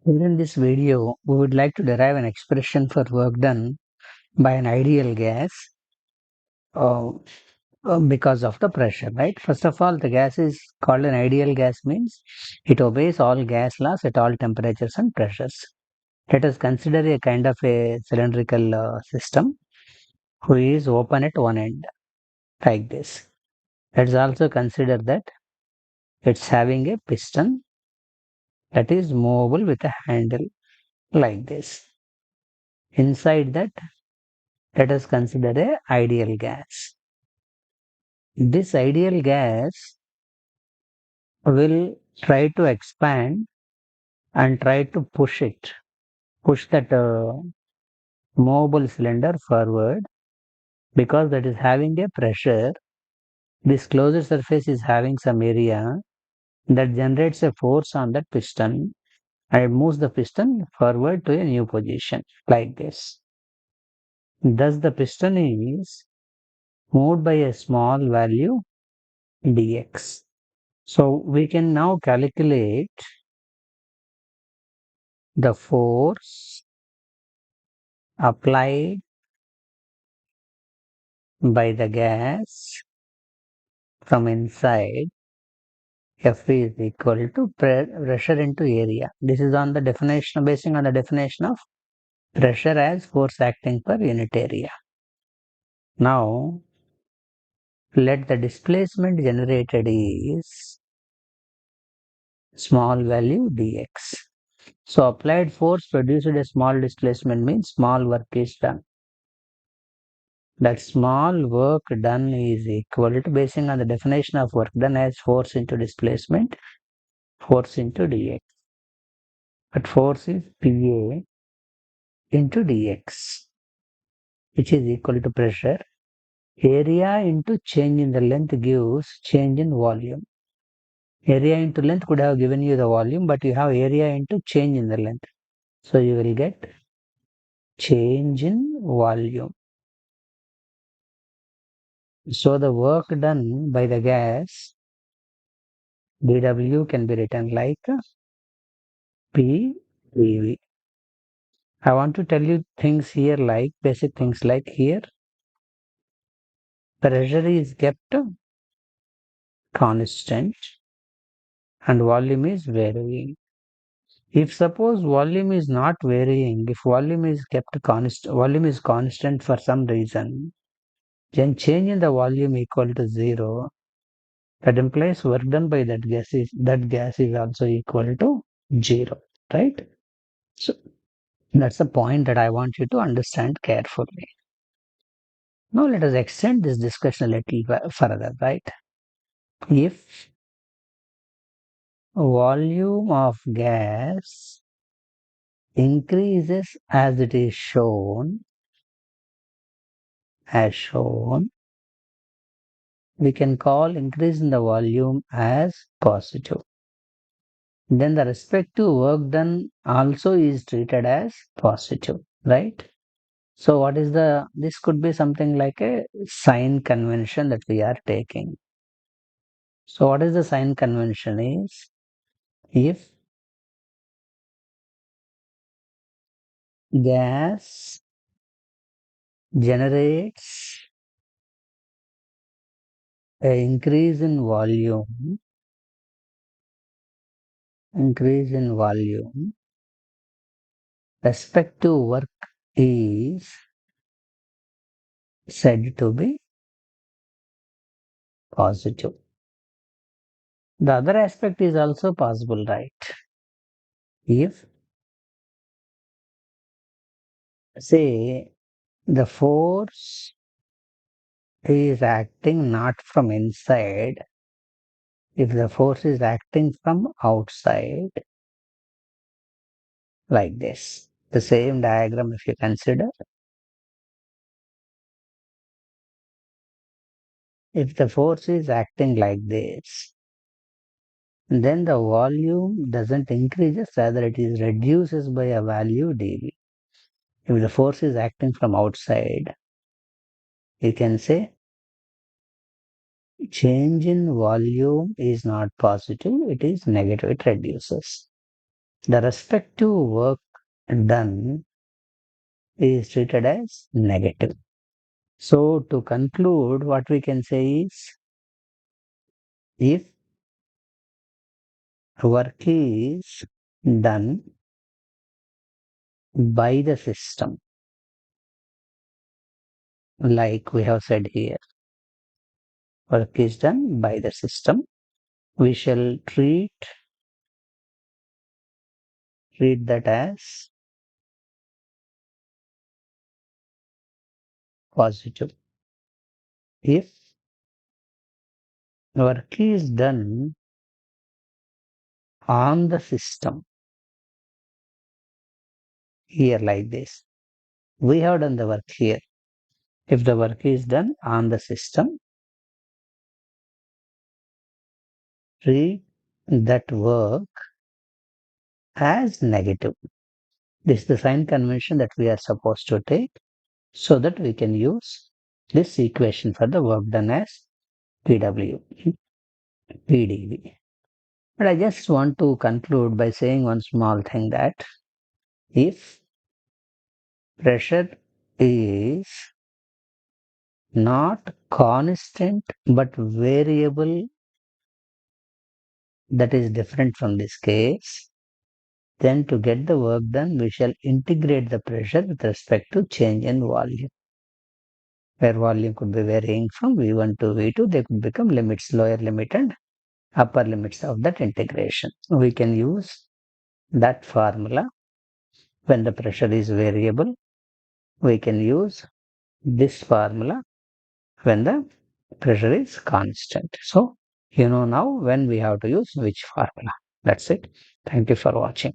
Here in this video, we would like to derive an expression for work done by an ideal gas uh, because of the pressure, right? First of all, the gas is called an ideal gas means it obeys all gas laws at all temperatures and pressures. Let us consider a kind of a cylindrical system who is open at one end like this. Let's also consider that it's having a piston that is movable with a handle like this. Inside that, let us consider a ideal gas. This ideal gas will try to expand and try to push that movable cylinder forward because that is having a pressure. This closed surface is having some area that generates a force on that piston and it moves the piston forward to a new position like this. Thus, the piston is moved by a small value dx. So, we can now calculate the force applied by the gas from inside. F is equal to pressure into area. This is on the definition, basing on the definition of pressure as force acting per unit area. Now, let the displacement generated is small value dx. So, applied force produced a small displacement means small work is done. That small work done is equal to, basing on the definition of work done as force into displacement, force into dx. But force is Pa into dx, which is equal to pressure. Area into change in the length gives change in volume. Area into length could have given you the volume, but you have area into change in the length. So you will get change in volume. So the work done by the gas, dW can be written like PdV. I want to tell you things here like basic things like here pressure is kept constant and volume is varying. If suppose volume is not varying, if volume is kept constant, volume is constant for some reason, then change in the volume equal to 0. That implies work done by that gas is also equal to 0, right? So that's the point that I want you to understand carefully. Now let us extend this discussion a little further, right? If volume of gas increases as it is shown, as shown, we can call increase in the volume as positive. Then the respective work done also is treated as positive, right? So what is this could be something like a sign convention that we are taking. So what is the sign convention is, if gas generates a increase in volume, respective work is said to be positive. The other aspect is also possible, right? If, say, the force is acting not from inside, if the force is acting from outside, like this, the same diagram, if you consider, if the force is acting like this, then the volume doesn't increases, rather it is reduces by a value dV. If the force is acting from outside, you can say change in volume is not positive, it is negative, it reduces. the respective work done is treated as negative. So, to conclude, what we can say is if work is done by the system, like we have said here, work is done by the system, we shall treat that as positive. If work is done on the system, here like this, we have done the work here. If the work is done on the system, treat that work as negative. This is the sign convention that we are supposed to take so that we can use this equation for the work done as PW, PdV. But I just want to conclude by saying one small thing that if pressure is not constant but variable, that is different from this case, then to get the work done, we shall integrate the pressure with respect to change in volume. Where volume could be varying from V1 to V2, they could become limits, lower limit and upper limits of that integration. We can use that formula when the pressure is variable. We can use this formula when the pressure is constant. So, you know now when we have to use which formula. That's it. Thank you for watching.